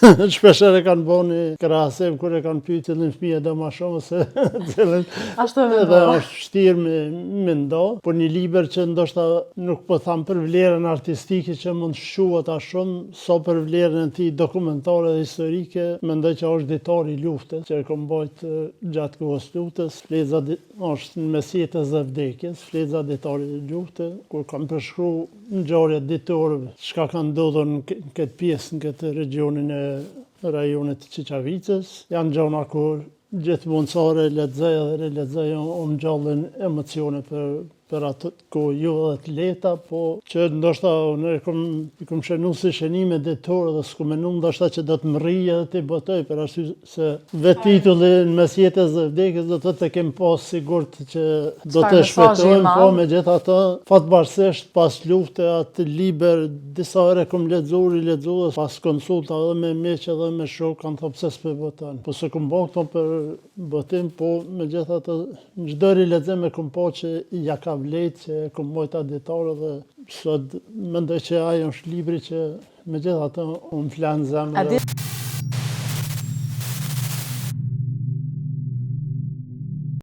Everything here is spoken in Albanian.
Shpesher e kanë boni krahasim kur e kanë pyetur cilin fëmijë do më shumë se cilin. Ashtu e Edhe është vështirë me ndo, por një libër që ndoshta nuk po tham për vlerën artistike që mund shquhet a shumë, so për vlerën e tij dokumentare dhe historike, mendoj që është ditar i luftës, që e ka mbajt gjatë kohës luftës, fleza është në mes jetës dhe vdekjes, fleza ditari i luftës, kur kanë përshkruar ngjarjet ditore, çka ka ndodhur në këtë pjesë, në këtë regionin e rajonit të Qiqavicës, janë gjona kur gjithmonë sa relexoj o ngjallën emocione për atë kohë jo edhe të lehta, po që ndoshta unë kom shënuar si shënime detore dhe s'ku menu ndoshta që do të më rrije edhe të botoj, për arsye se vetë titulli në mes jetës dhe vdekjes do të kem pas sigurt që do të shpëtojmë, po megjithatë fatbarësisht pas lufte atë libër disa herë kom lexuar pas konsulta edhe me miq edhe me shok kanë thënë pse s'po boton. Po se kom bërë këto për botim, po megjithatë çdo lexim e kom pa që ja ka vlejt që kom mojta ditare dhe sot mendoj që ajo është libri që megjithatë unë flan zemrën.